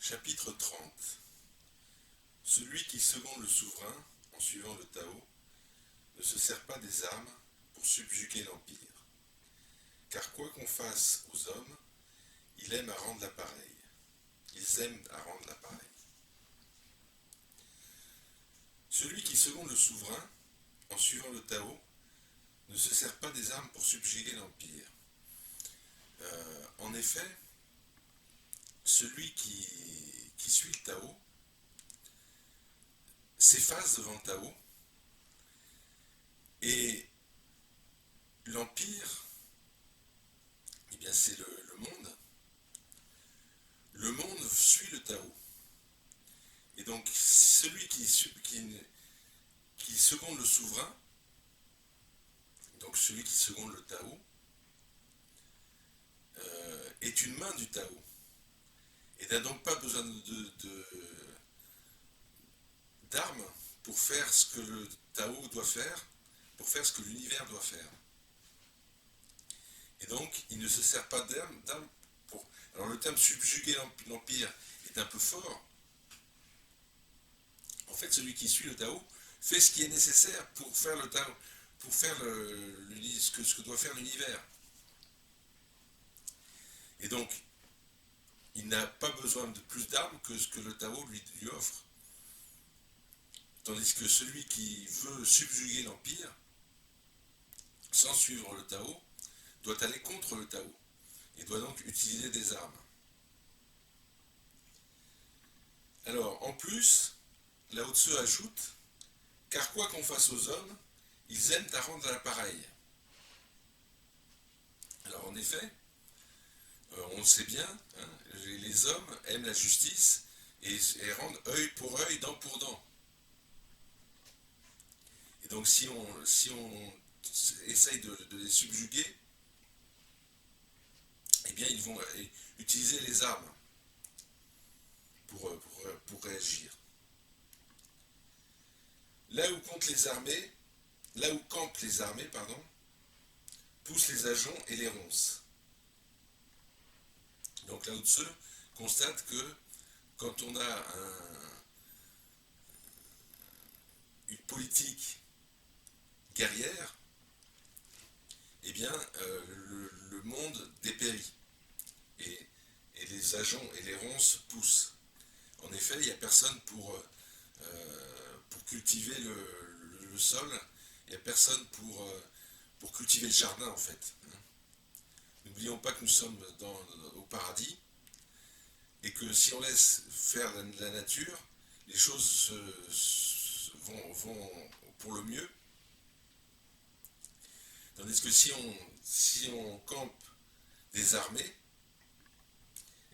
Chapitre 30. Celui qui seconde le souverain, en suivant le Tao, ne se sert pas des armes pour subjuguer l'Empire. Car quoi qu'on fasse aux hommes, ils aiment à rendre l'appareil. Ils aiment à rendre l'appareil. Celui qui seconde le souverain, en suivant le Tao, ne se sert pas des armes pour subjuguer l'Empire. En effet, celui qui suit le Tao s'efface devant le Tao et l'Empire, eh bien c'est le monde. Le monde suit le Tao. Et donc celui qui seconde le souverain, donc celui qui seconde le Tao, est une main du Tao. Et n'a donc pas besoin d'armes pour faire ce que le Tao doit faire, pour faire ce que l'univers doit faire. Et donc, il ne se sert pas d'armes pour... Alors le terme subjuguer l'Empire est un peu fort. En fait, celui qui suit le Tao fait ce qui est nécessaire pour faire le Tao, pour faire ce que doit faire l'univers. Et donc, il n'a pas besoin de plus d'armes que ce que le Tao lui offre. Tandis que celui qui veut subjuguer l'Empire, sans suivre le Tao, doit aller contre le Tao et doit donc utiliser des armes. Alors, en plus, Lao Tzu ajoute, car quoi qu'on fasse aux hommes, ils aiment à rendre l'appareil. Alors, en effet, on le sait bien, hein, les hommes aiment la justice et rendent œil pour œil, dent pour dent. Et donc, si on essaye de les subjuguer, eh bien, ils vont utiliser les armes pour réagir. Là où campent les armées, poussent les ajoncs et les ronces. Donc Lao Tzu constate que quand on a une politique guerrière, eh bien le monde dépérit et les ajoncs et les ronces poussent. En effet, il n'y a personne pour cultiver le sol, il n'y a personne pour cultiver le jardin en fait. N'oublions pas que nous sommes au paradis et que si on laisse faire la nature, les choses vont pour le mieux. Tandis que si on campe des armées,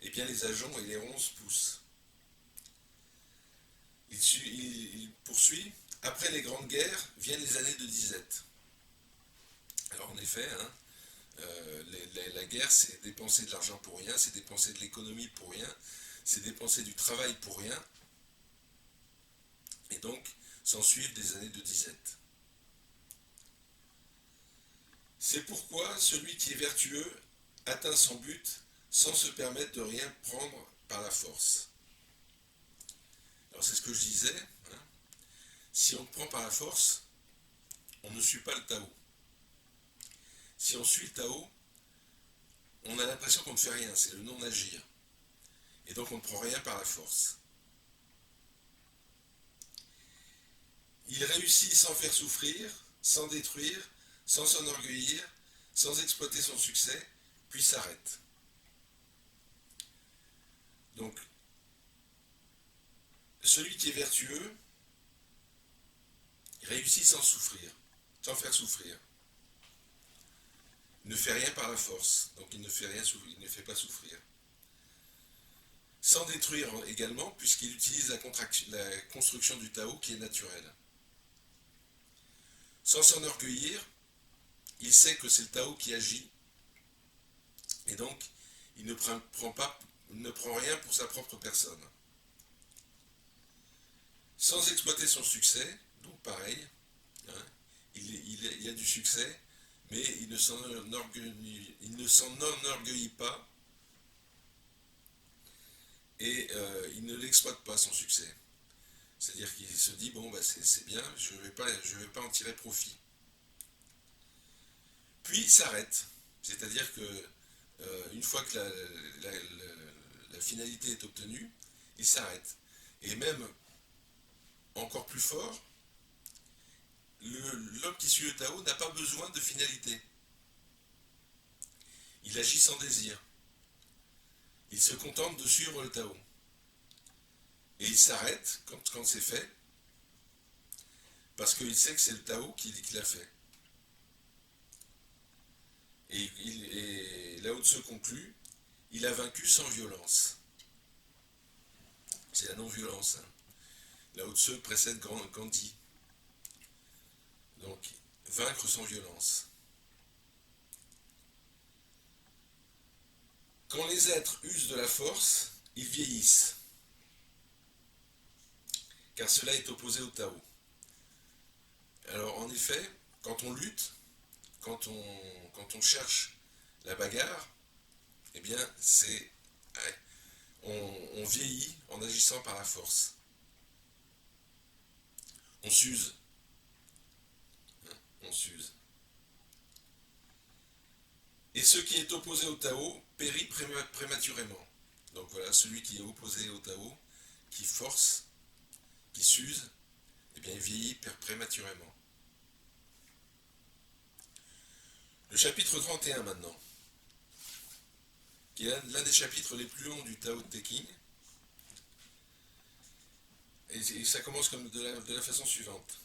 eh bien les ajoncs et les ronces poussent. Il poursuit, après les grandes guerres viennent les années de disette. Alors en effet, hein, la guerre, c'est dépenser de l'argent pour rien, c'est dépenser de l'économie pour rien, c'est dépenser du travail pour rien, et donc s'en suivent des années de disette. C'est pourquoi celui qui est vertueux atteint son but sans se permettre de rien prendre par la force. Alors c'est ce que je disais, hein, si on prend par la force, on ne suit pas le Tao. Si on suit le Tao, on a l'impression qu'on ne fait rien, c'est le non-agir. Et donc on ne prend rien par la force. Il réussit sans faire souffrir, sans détruire, sans s'enorgueillir, sans exploiter son succès, puis s'arrête. Donc, celui qui est vertueux réussit sans souffrir, sans faire souffrir. Il ne fait rien par la force, donc il ne fait pas souffrir. Sans détruire également, puisqu'il utilise la construction du Tao qui est naturelle. Sans s'enorgueillir, il sait que c'est le Tao qui agit, et donc il ne prend rien pour sa propre personne. Sans exploiter son succès, donc pareil, hein, il a du succès, mais il ne s'en enorgueillit pas, et il ne l'exploite pas son succès. C'est-à-dire qu'il se dit, bon, bah, c'est bien, je ne vais pas en tirer profit. Puis il s'arrête. C'est-à-dire que une fois que la finalité est obtenue, il s'arrête. Et même encore plus fort, l'homme qui suit le Tao n'a pas besoin de finalité. Il agit sans désir. Il se contente de suivre le Tao. Et il s'arrête quand c'est fait, parce qu'il sait que c'est le Tao qui l'a fait. Et Lao Tse conclut, il a vaincu sans violence. C'est la non-violence. Hein. Lao Tse précède Gandhi. Donc, vaincre sans violence. Quand les êtres usent de la force, ils vieillissent, car cela est opposé au Tao. Alors, en effet, quand on lutte, quand on cherche la bagarre, eh bien, on vieillit en agissant par la force. On s'use. Hein, on s'use. Et ce qui est opposé au Tao périt prématurément. Donc voilà, celui qui est opposé au Tao, qui force, qui s'use, eh bien, il vieillit prématurément. Le chapitre 31 maintenant, qui est l'un des chapitres les plus longs du Tao Te Ching. Et ça commence comme de la façon suivante.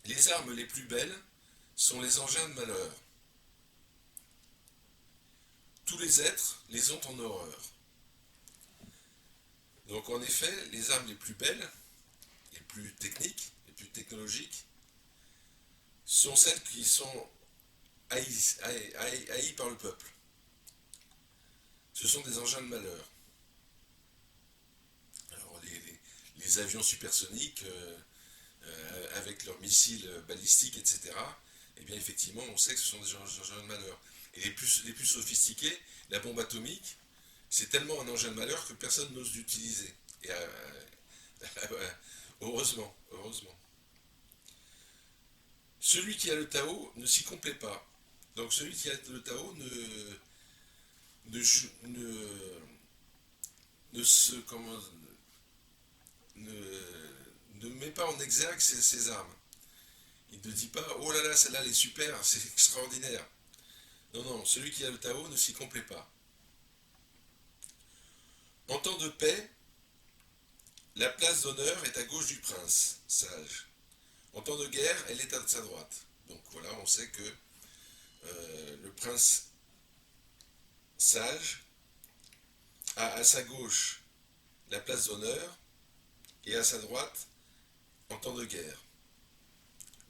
Les armes les plus belles sont les engins de malheur. Tous les êtres les ont en horreur. Donc en effet, les armes les plus belles, les plus techniques, les plus technologiques, sont celles qui sont haïes par le peuple. Ce sont des engins de malheur. Alors les avions supersoniques, avec leurs missiles balistiques, etc., eh bien effectivement, on sait que ce sont des engins de malheur. Et les plus sophistiqués, la bombe atomique, c'est tellement un engin de malheur que personne n'ose l'utiliser. Et heureusement, heureusement. Celui qui a le Tao ne s'y complaît pas. Donc celui qui a le Tao ne met pas en exergue ses armes. Il ne dit pas, oh là là, celle-là elle est super, c'est extraordinaire. Non, non, celui qui a le Tao ne s'y complaît pas. En temps de paix, la place d'honneur est à gauche du prince, sage. En temps de guerre, elle est à sa droite. Donc voilà, on sait que le prince sage a à sa gauche la place d'honneur et à sa droite en temps de guerre.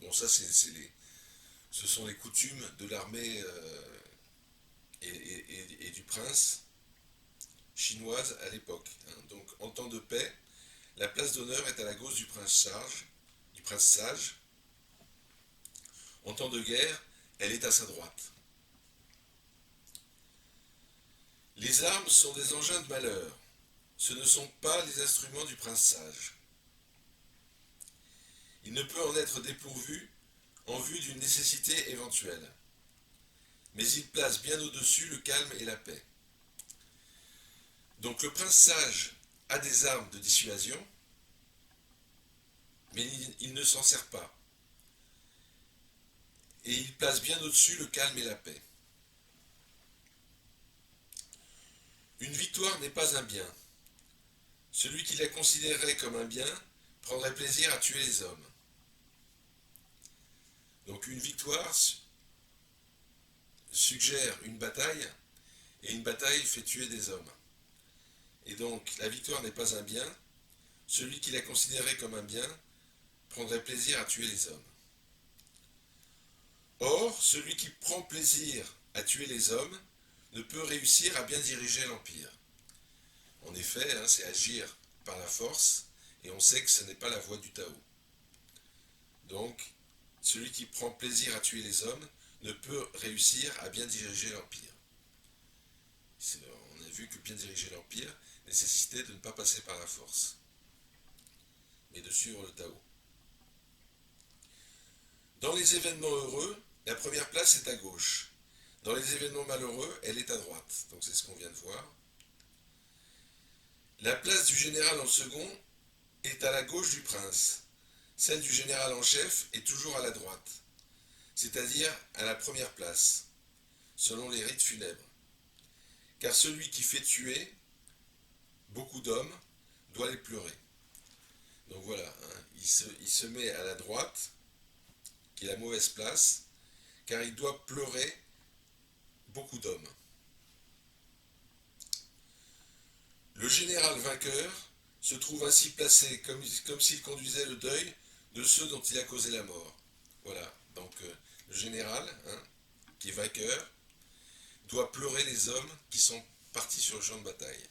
Bon, ça, ce sont les coutumes de l'armée et du prince chinoise à l'époque. Hein. Donc, en temps de paix, la place d'honneur est à la gauche du prince sage. En temps de guerre, elle est à sa droite. Les armes sont des engins de malheur. Ce ne sont pas les instruments du prince sage. Il ne peut en être dépourvu en vue d'une nécessité éventuelle. Mais il place bien au-dessus le calme et la paix. Donc le prince sage a des armes de dissuasion, mais il ne s'en sert pas. Et il place bien au-dessus le calme et la paix. Une victoire n'est pas un bien. Celui qui la considérerait comme un bien prendrait plaisir à tuer les hommes. Donc une victoire suggère une bataille, et une bataille fait tuer des hommes. Et donc la victoire n'est pas un bien. Celui qui la considérerait comme un bien prendrait plaisir à tuer les hommes. Or, celui qui prend plaisir à tuer les hommes ne peut réussir à bien diriger l'Empire. En effet, hein, c'est agir par la force, et on sait que ce n'est pas la voie du Tao. Donc, celui qui prend plaisir à tuer les hommes ne peut réussir à bien diriger l'Empire. On a vu que bien diriger l'Empire nécessitait de ne pas passer par la force, mais de suivre le Tao. Dans les événements heureux, la première place est à gauche. Dans les événements malheureux, elle est à droite. Donc c'est ce qu'on vient de voir. La place du général en second est à la gauche du prince. Celle du général en chef est toujours à la droite, c'est-à-dire à la première place, selon les rites funèbres. Car celui qui fait tuer beaucoup d'hommes doit les pleurer. Donc voilà, hein, il se met à la droite, qui est la mauvaise place, car il doit pleurer beaucoup d'hommes. Le général vainqueur se trouve ainsi placé comme s'il conduisait le deuil de ceux dont il a causé la mort. Voilà, donc le général, hein, qui est vainqueur, doit pleurer les hommes qui sont partis sur le champ de bataille.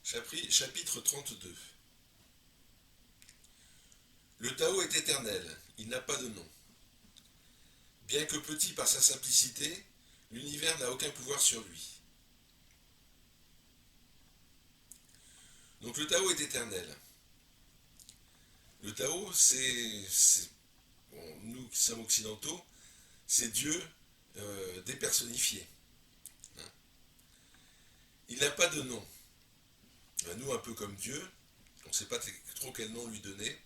Chapitre 32. Le Tao est éternel, il n'a pas de nom. Bien que petit par sa simplicité, l'univers n'a aucun pouvoir sur lui. Donc le Tao est éternel. Le Tao, bon, nous qui sommes occidentaux, c'est Dieu dépersonnifié. Hein. Il n'a pas de nom. Nous, un peu comme Dieu, on ne sait pas trop quel nom lui donner.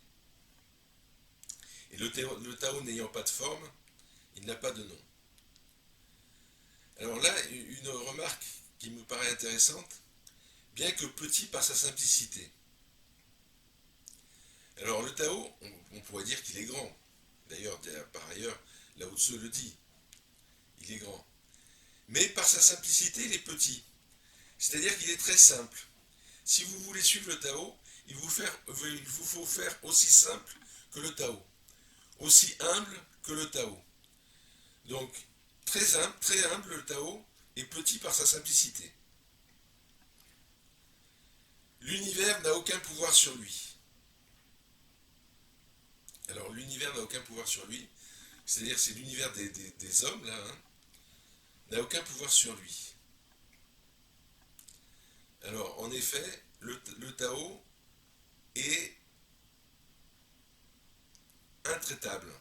Et le Tao n'ayant pas de forme, il n'a pas de nom. Alors là, une remarque qui me paraît intéressante, bien que petit par sa simplicité. Alors le Tao, on pourrait dire qu'il est grand. D'ailleurs, par ailleurs, Lao Tzu le dit, il est grand. Mais par sa simplicité, il est petit. C'est-à-dire qu'il est très simple. Si vous voulez suivre le Tao, il vous faut faire aussi simple que le Tao, aussi humble que le Tao. Donc, très humble le Tao, et petit par sa simplicité. L'univers n'a aucun pouvoir sur lui. Alors, l'univers n'a aucun pouvoir sur lui, c'est-à-dire c'est l'univers des hommes, là, hein, n'a aucun pouvoir sur lui. Alors, en effet, le Tao est intraitable,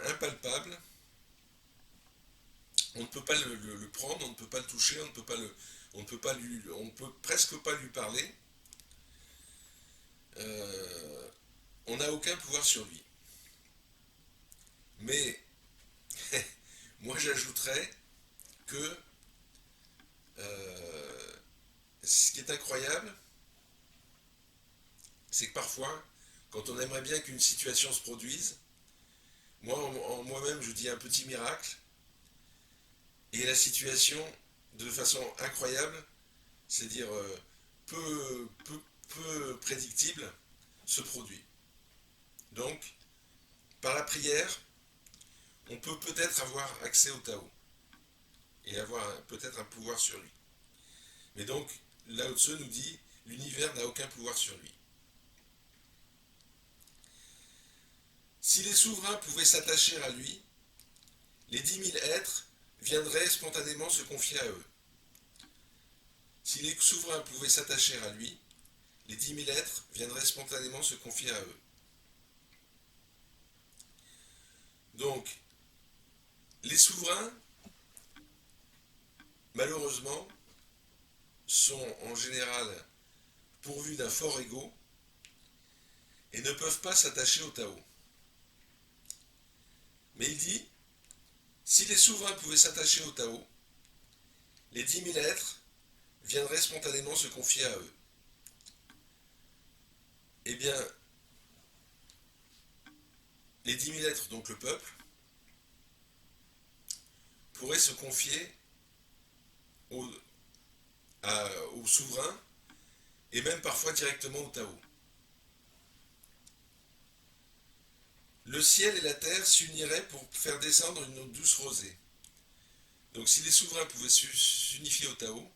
impalpable. On ne peut pas le prendre, on ne peut pas le toucher, on ne peut presque pas lui parler. On n'a aucun pouvoir sur lui. Mais moi j'ajouterais que ce qui est incroyable, c'est que parfois, quand on aimerait bien qu'une situation se produise, moi-même je dis un petit miracle, et la situation, de façon incroyable, c'est-à-dire peu prédictible, se produit. Donc, par la prière, on peut peut-être avoir accès au Tao et avoir peut-être un pouvoir sur lui. Mais donc, Lao Tzu nous dit, l'univers n'a aucun pouvoir sur lui. Si les souverains pouvaient s'attacher à lui, les 10 000 êtres viendraient spontanément se confier à eux. Si les souverains pouvaient s'attacher à lui, les 10 000 êtres viendraient spontanément se confier à eux. Donc, les souverains, malheureusement, sont en général pourvus d'un fort ego et ne peuvent pas s'attacher au Tao. Mais il dit, si les souverains pouvaient s'attacher au Tao, les 10 000 êtres viendraient spontanément se confier à eux. Eh bien, les 10 000 êtres, donc le peuple, pourraient se confier au souverain et même parfois directement au Tao. Le ciel et la terre s'uniraient pour faire descendre une eau douce rosée. Donc si les souverains pouvaient s'unifier au Tao,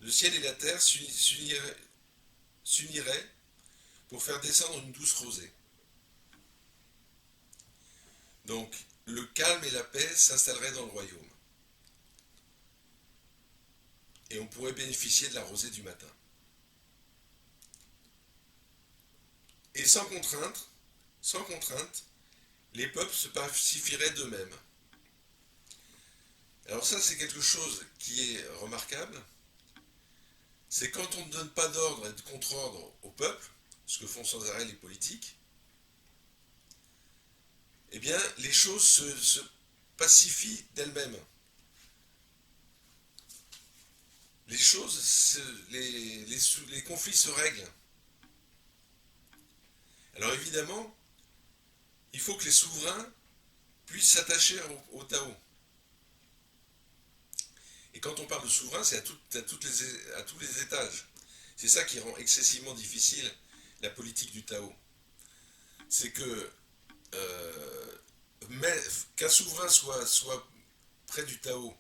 le ciel et la terre s'uniraient pour faire descendre une douce rosée. Donc le calme et la paix s'installeraient dans le royaume. Et on pourrait bénéficier de la rosée du matin. Et sans contrainte, les peuples se pacifieraient d'eux-mêmes. Alors ça, c'est quelque chose qui est remarquable. C'est quand on ne donne pas d'ordre et de contre-ordre au peuple, ce que font sans arrêt les politiques, eh bien, les choses se pacifient d'elles-mêmes. Les choses, les conflits se règlent. Alors évidemment, il faut que les souverains puissent s'attacher au Tao. Et quand on parle de souverain, c'est à tous les étages. C'est ça qui rend excessivement difficile la politique du Tao. C'est que qu'un souverain soit près du Tao,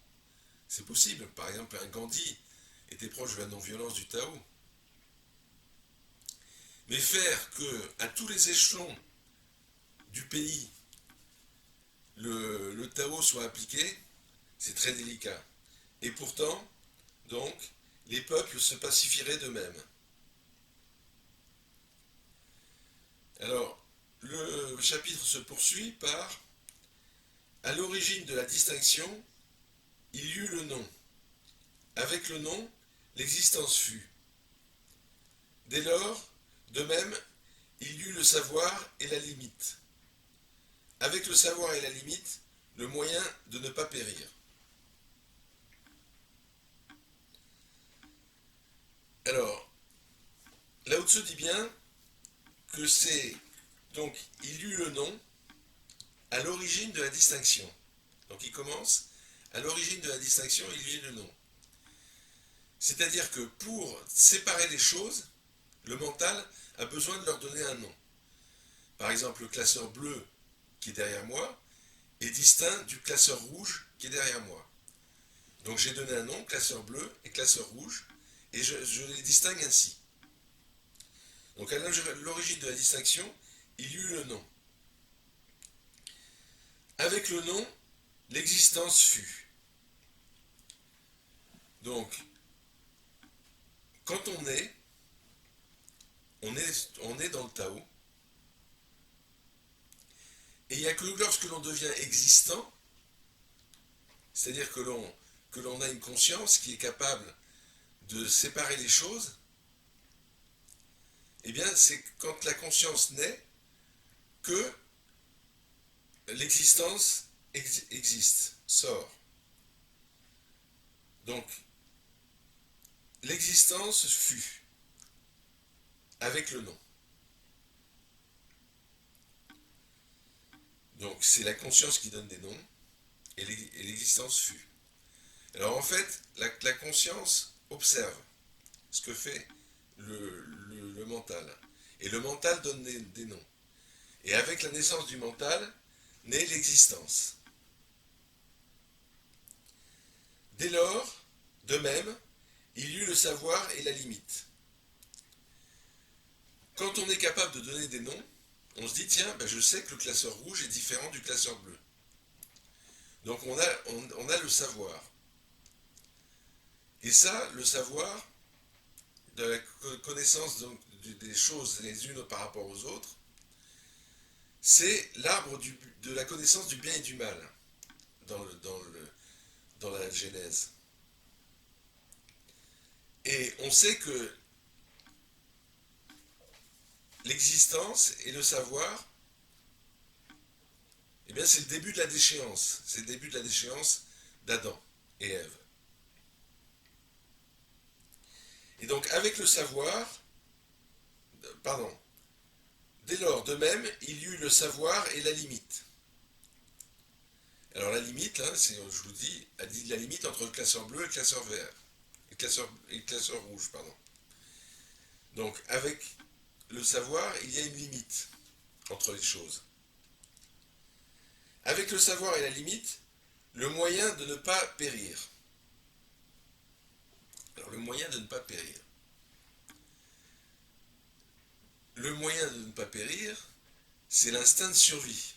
c'est possible. Par exemple, un Gandhi était proche de la non-violence du Tao. Mais faire que, à tous les échelons du pays, le Tao soit appliqué, c'est très délicat. Et pourtant, donc, les peuples se pacifieraient d'eux-mêmes. Alors, le chapitre se poursuit par à l'origine de la distinction, il y eut le nom. Avec le nom, l'existence fut. Dès lors, de même, il y eut le savoir et la limite. Avec le savoir et la limite, le moyen de ne pas périr. Alors, Lao Tzu dit bien que c'est, donc, il y eut le nom à l'origine de la distinction. Donc il commence, à l'origine de la distinction, il y eut le nom. C'est-à-dire que pour séparer les choses, le mental a besoin de leur donner un nom. Par exemple, le classeur bleu qui est derrière moi est distinct du classeur rouge qui est derrière moi. Donc j'ai donné un nom, classeur bleu et classeur rouge, et je les distingue ainsi. Donc à l'origine de la distinction, il y eut le nom. Avec le nom, l'existence fut. Donc, quand on est dans le Tao, et il n'y a que lorsque l'on devient existant, c'est-à-dire que l'on a une conscience qui est capable de séparer les choses, eh bien, c'est quand la conscience naît que l'existence existe, sort. Donc, l'existence fut, avec le nom. Donc, c'est la conscience qui donne des noms, et l'existence fut. Alors, en fait, la conscience observe ce que fait le mental. Et le mental donne des noms. Et avec la naissance du mental, naît l'existence. Dès lors, de même, il y eut le savoir et la limite. Quand on est capable de donner des noms, on se dit, tiens, ben je sais que le classeur rouge est différent du classeur bleu. Donc on a le savoir. Et ça, le savoir, de la connaissance donc, des choses les unes par rapport aux autres, c'est l'arbre de la connaissance du bien et du mal dans la Genèse. Et on sait que l'existence et le savoir, eh bien c'est le début de la déchéance. C'est le début de la déchéance d'Adam et Ève. Et donc avec le savoir, pardon, dès lors, de même, il y eut le savoir et la limite. Alors la limite, là, je vous dis, elle dit la limite entre le classeur bleu et le classeur vert. Et le classeur rouge, pardon. Donc avec le savoir, il y a une limite entre les choses. Avec le savoir et la limite, le moyen de ne pas périr. Alors le moyen de ne pas périr. Le moyen de ne pas périr, c'est l'instinct de survie.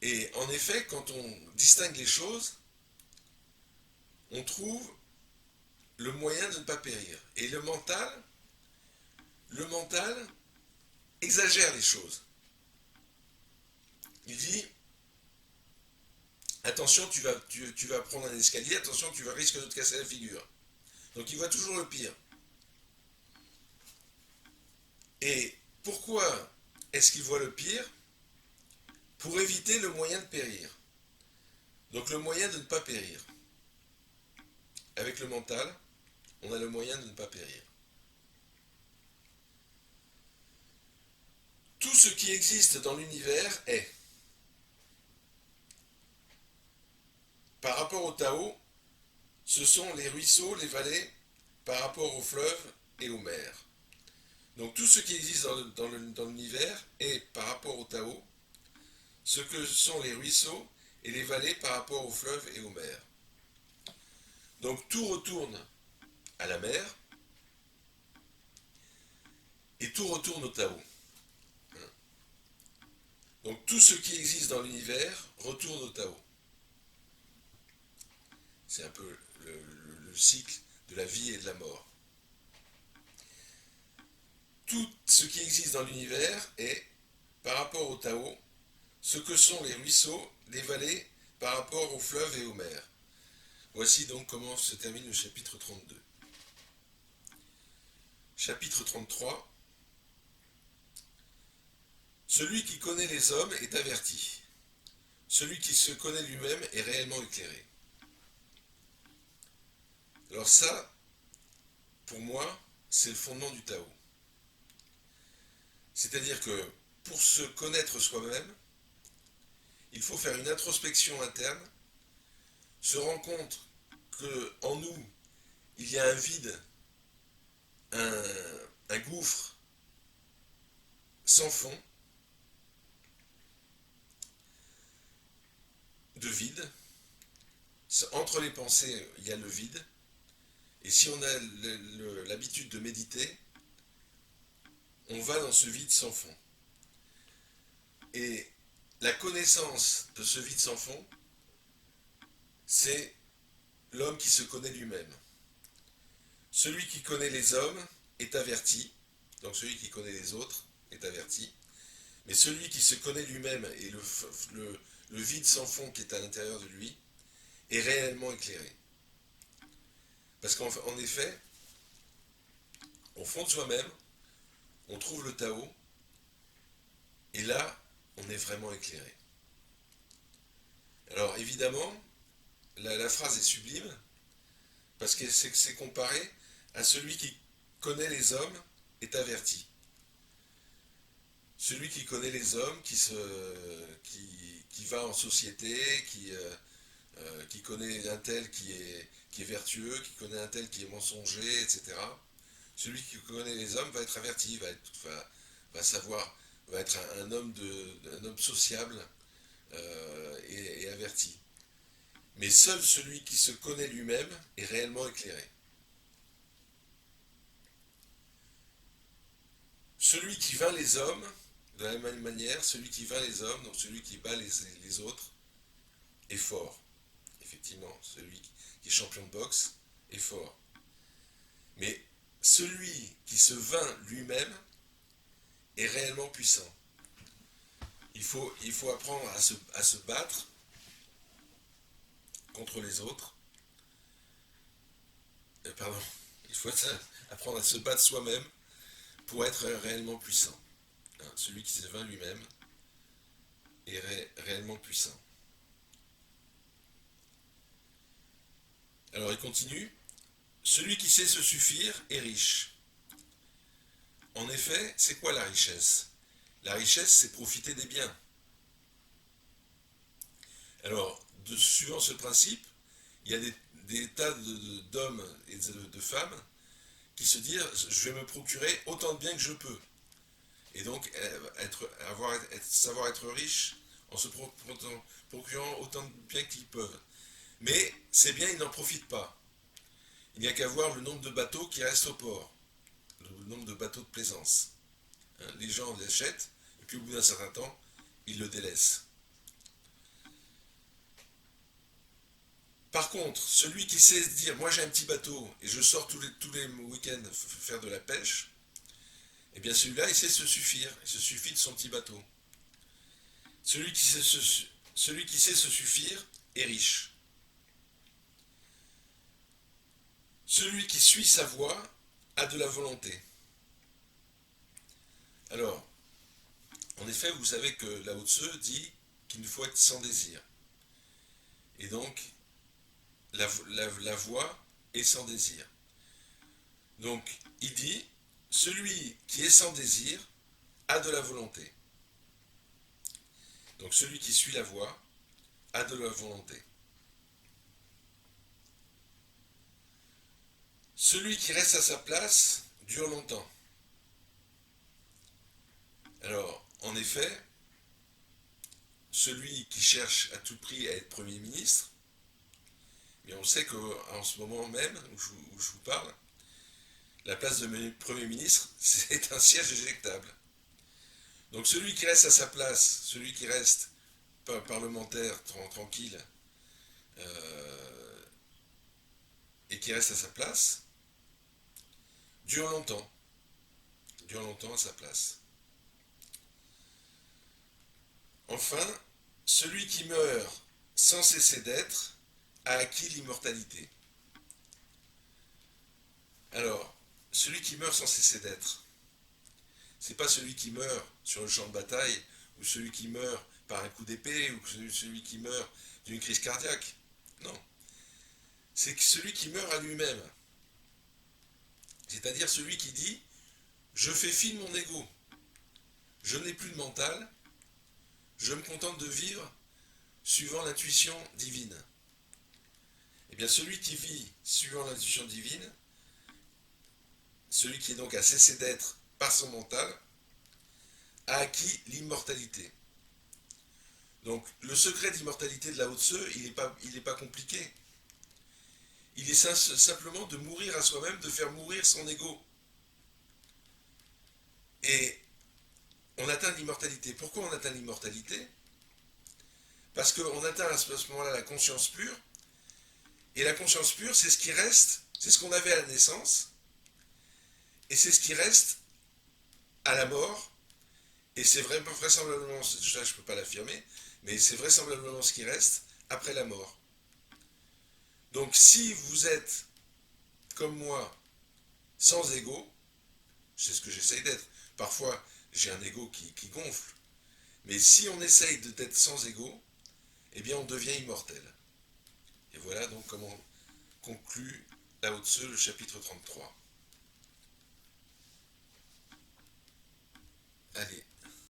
Et en effet, quand on distingue les choses, on trouve le moyen de ne pas périr. Et le mental exagère les choses. Il dit, attention, tu vas prendre un escalier, attention, tu vas risquer de te casser la figure. Donc il voit toujours le pire. Et pourquoi est-ce qu'il voit le pire? Pour éviter le moyen de périr. Donc le moyen de ne pas périr. Avec le mental, on a le moyen de ne pas périr. Tout ce qui existe dans l'univers est. Par rapport au Tao, ce sont les ruisseaux, les vallées, par rapport aux fleuves et aux mers. Donc tout ce qui existe dans l'univers est, par rapport au Tao, ce que sont les ruisseaux et les vallées par rapport aux fleuves et aux mers. Donc tout retourne à la mer et tout retourne au Tao. Donc tout ce qui existe dans l'univers retourne au Tao. C'est un peu le cycle de la vie et de la mort. Tout ce qui existe dans l'univers est, par rapport au Tao, ce que sont les ruisseaux, les vallées, par rapport aux fleuves et aux mers. Voici donc comment se termine le chapitre 32. Chapitre 33. Celui qui connaît les hommes est averti. Celui qui se connaît lui-même est réellement éclairé. Alors ça, pour moi, c'est le fondement du Tao. C'est-à-dire que pour se connaître soi-même, il faut faire une introspection interne, se rendre compte qu'en nous, il y a un vide, un gouffre sans fond, de vide. Entre les pensées, il y a le vide. Et si on a l'habitude de méditer, on va dans ce vide sans fond. Et la connaissance de ce vide sans fond, c'est l'homme qui se connaît lui-même. Celui qui connaît les hommes est averti, donc celui qui connaît les autres est averti, mais celui qui se connaît lui-même et le vide sans fond qui est à l'intérieur de lui est réellement éclairé. Parce qu'en effet, au fond de soi-même, on trouve le Tao, et là, on est vraiment éclairé. Alors évidemment, la phrase est sublime, parce que c'est comparé à celui qui connaît les hommes est averti. Celui qui connaît les hommes, qui va en société, qui connaît un tel qui est vertueux, qui connaît un tel qui est mensonger, etc. Celui qui connaît les hommes va être averti, va savoir, va être un homme sociable et averti. Mais seul celui qui se connaît lui-même est réellement éclairé. Celui qui vainc les hommes, de la même manière, celui qui vainc les hommes, donc celui qui bat les autres, est fort. Effectivement, celui qui est champion de boxe est fort. Mais celui qui se vainc lui-même est réellement puissant. Il faut apprendre à se battre contre les autres. Il faut apprendre à se battre soi-même pour être réellement puissant. Celui qui se vainc lui-même est réellement puissant. Alors il continue. Celui qui sait se suffire est riche. En effet, c'est quoi la richesse? La richesse, c'est profiter des biens. Alors, suivant ce principe, il y a des tas d'hommes et de femmes qui se disent je vais me procurer autant de biens que je peux. Et donc, savoir être riche en se procurant autant de biens qu'ils peuvent. Mais ces biens, ils n'en profitent pas. Il n'y a qu'à voir le nombre de bateaux qui restent au port, le nombre de bateaux de plaisance. Les gens l'achètent, et puis au bout d'un certain temps, ils le délaissent. Par contre, celui qui sait se dire, moi j'ai un petit bateau et je sors tous les week-ends faire de la pêche, eh bien celui-là, il sait se suffire, il se suffit de son petit bateau. Celui qui sait celui qui sait se suffire est riche. Celui qui suit sa voie a de la volonté. Alors, en effet, vous savez que Lao Tzu dit qu'il faut être sans désir. Et donc, la voie est sans désir. Donc, il dit, celui qui est sans désir a de la volonté. Donc, celui qui suit la voie a de la volonté. Celui qui reste à sa place dure longtemps. Alors, en effet, celui qui cherche à tout prix à être Premier ministre, mais on sait qu'en ce moment même où je vous parle, la place de Premier ministre, c'est un siège éjectable. Donc celui qui reste à sa place, celui qui reste parlementaire tranquille, et qui reste à sa place, dure longtemps à sa place. Enfin, celui qui meurt sans cesser d'être a acquis l'immortalité. Alors, celui qui meurt sans cesser d'être, c'est pas celui qui meurt sur le champ de bataille, ou celui qui meurt par un coup d'épée, ou celui qui meurt d'une crise cardiaque. Non. C'est celui qui meurt à lui-même. C'est-à-dire celui qui dit « Je fais fi de mon ego. Je n'ai plus de mental. Je me contente de vivre suivant l'intuition divine. » Eh bien, celui qui vit suivant l'intuition divine, celui qui est donc à cesser d'être par son mental, a acquis l'immortalité. Donc, le secret d'immortalité de Lao Tzu, il n'est pas compliqué. Il est simplement de mourir à soi-même, de faire mourir son ego. Et on atteint l'immortalité. Pourquoi on atteint l'immortalité? Parce qu'on atteint à ce moment-là la conscience pure. Et la conscience pure, c'est ce qui reste, c'est ce qu'on avait à la naissance. Et c'est ce qui reste à la mort. Et c'est vraisemblablement, ça je ne peux pas l'affirmer, mais c'est vraisemblablement ce qui reste après la mort. Donc si vous êtes, comme moi, sans ego, c'est ce que j'essaye d'être. Parfois, j'ai un ego qui gonfle. Mais si on essaye d'être sans ego, eh bien on devient immortel. Et voilà donc comment conclut Lao Tzu le chapitre 33.